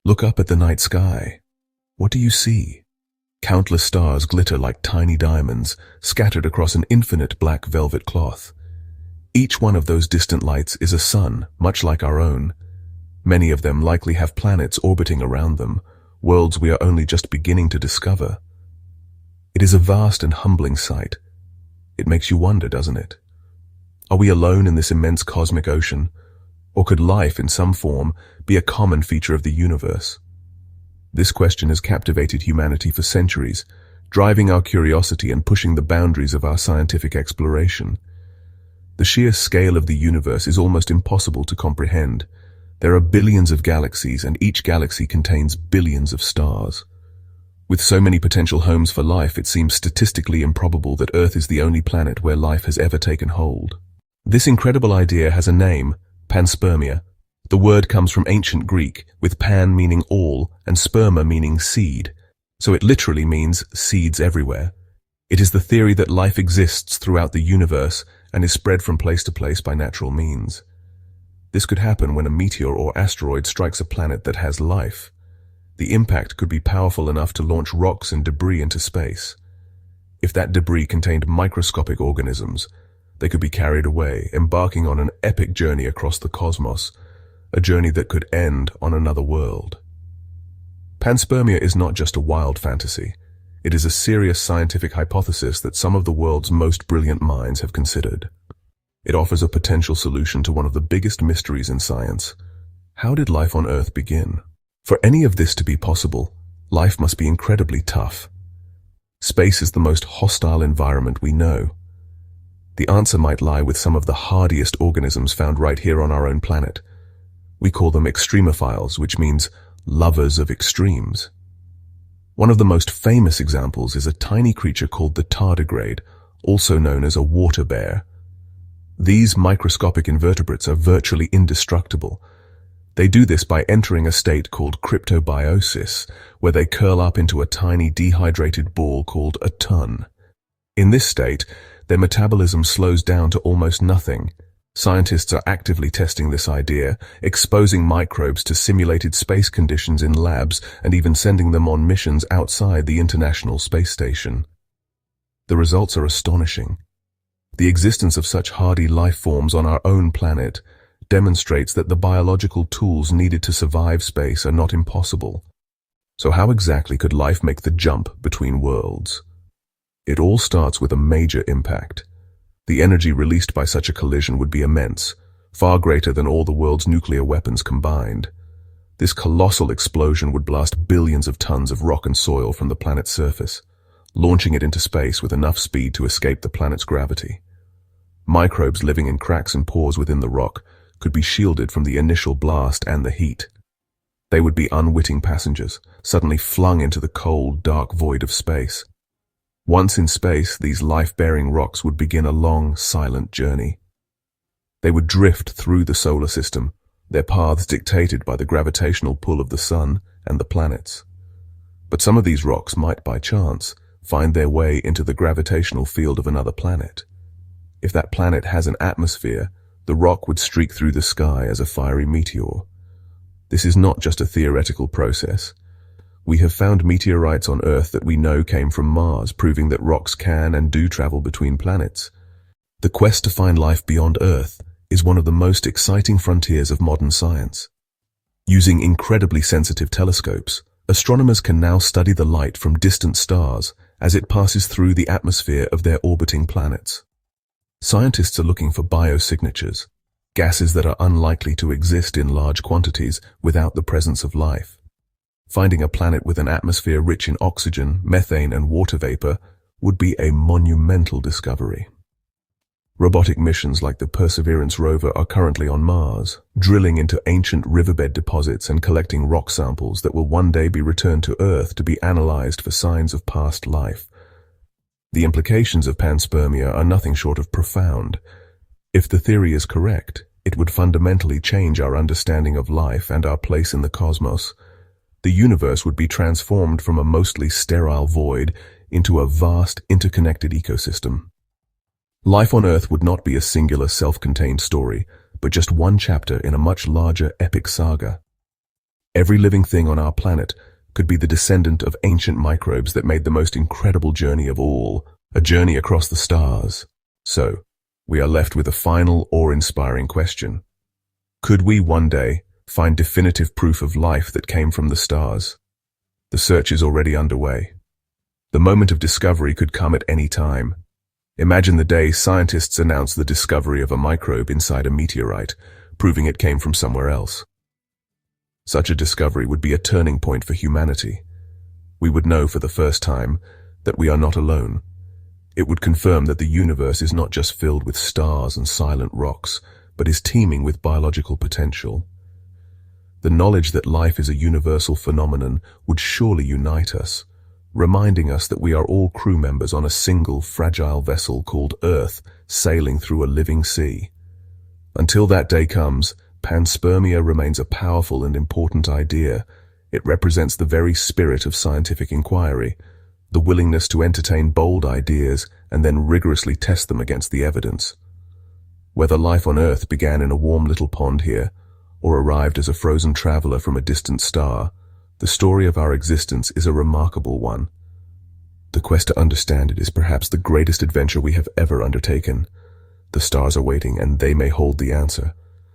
Look up at the night sky. What do you see? Countless stars glitter like tiny diamonds, scattered across an infinite black velvet cloth. Each one of those distant lights is a sun, much like our own. Many of them likely have planets orbiting around them, worlds we are only just beginning to discover. It is a vast and humbling sight. It makes you wonder, doesn't it? Are we alone in this immense cosmic ocean? Or could life, in some form, be a common feature of the universe? This question has captivated humanity for centuries, driving our curiosity and pushing the boundaries of our scientific exploration. The sheer scale of the universe is almost impossible to comprehend. There are billions of galaxies, and each galaxy contains billions of stars. With so many potential homes for life, it seems statistically improbable that Earth is the only planet where life has ever taken hold. This incredible idea has a name: panspermia. The word comes from ancient Greek, with pan meaning all and sperma meaning seed, so it literally means seeds everywhere. It is the theory that life exists throughout the universe and is spread from place to place by natural means. This could happen when a meteor or asteroid strikes a planet that has life. The impact could be powerful enough to launch rocks and debris into space. If that debris contained microscopic organisms, they could be carried away, embarking on an epic journey across the cosmos, a journey that could end on another world. Panspermia is not just a wild fantasy. It is a serious scientific hypothesis that some of the world's most brilliant minds have considered. It offers a potential solution to one of the biggest mysteries in science. How did life on Earth begin? For any of this to be possible, life must be incredibly tough. Space is the most hostile environment we know. The answer might lie with some of the hardiest organisms found right here on our own planet. We call them extremophiles, which means lovers of extremes. One of the most famous examples is a tiny creature called the tardigrade, also known as a water bear. These microscopic invertebrates are virtually indestructible. They do this by entering a state called cryptobiosis, where they curl up into a tiny dehydrated ball called a ton. In this state, their metabolism slows down to almost nothing. Scientists are actively testing this idea, exposing microbes to simulated space conditions in labs and even sending them on missions outside the International Space Station. The results are astonishing. The existence of such hardy life forms on our own planet demonstrates that the biological tools needed to survive space are not impossible. So how exactly could life make the jump between worlds? It all starts with a major impact. The energy released by such a collision would be immense, far greater than all the world's nuclear weapons combined. This colossal explosion would blast billions of tons of rock and soil from the planet's surface, launching it into space with enough speed to escape the planet's gravity. Microbes living in cracks and pores within the rock could be shielded from the initial blast and the heat. They would be unwitting passengers, suddenly flung into the cold, dark void of space. Once in space, these life-bearing rocks would begin a long, silent journey. They would drift through the solar system, their paths dictated by the gravitational pull of the sun and the planets. But some of these rocks might, by chance, find their way into the gravitational field of another planet. If that planet has an atmosphere, the rock would streak through the sky as a fiery meteor. This is not just a theoretical process. We have found meteorites on Earth that we know came from Mars, proving that rocks can and do travel between planets. The quest to find life beyond Earth is one of the most exciting frontiers of modern science. Using incredibly sensitive telescopes, astronomers can now study the light from distant stars as it passes through the atmosphere of their orbiting planets. Scientists are looking for biosignatures, gases that are unlikely to exist in large quantities without the presence of life. Finding a planet with an atmosphere rich in oxygen, methane, and water vapor would be a monumental discovery. Robotic missions like the Perseverance rover are currently on Mars, drilling into ancient riverbed deposits and collecting rock samples that will one day be returned to Earth to be analyzed for signs of past life. The implications of panspermia are nothing short of profound. If the theory is correct, it would fundamentally change our understanding of life and our place in the cosmos. The universe would be transformed from a mostly sterile void into a vast, interconnected ecosystem. Life on Earth would not be a singular, self-contained story, but just one chapter in a much larger, epic saga. Every living thing on our planet could be the descendant of ancient microbes that made the most incredible journey of all, a journey across the stars. So, we are left with a final, awe-inspiring question. Could we one day find definitive proof of life that came from the stars? The search is already underway. The moment of discovery could come at any time. Imagine the day scientists announce the discovery of a microbe inside a meteorite, proving it came from somewhere else. Such a discovery would be a turning point for humanity. We would know for the first time that we are not alone. It would confirm that the universe is not just filled with stars and silent rocks, but is teeming with biological potential. The knowledge that life is a universal phenomenon would surely unite us, reminding us that we are all crew members on a single fragile vessel called Earth, sailing through a living sea. Until that day comes, panspermia remains a powerful and important idea. It represents the very spirit of scientific inquiry, the willingness to entertain bold ideas and then rigorously test them against the evidence. Whether life on Earth began in a warm little pond here, or arrived as a frozen traveler from a distant star, the story of our existence is a remarkable one. The quest to understand it is perhaps the greatest adventure we have ever undertaken. The stars are waiting, and they may hold the answer.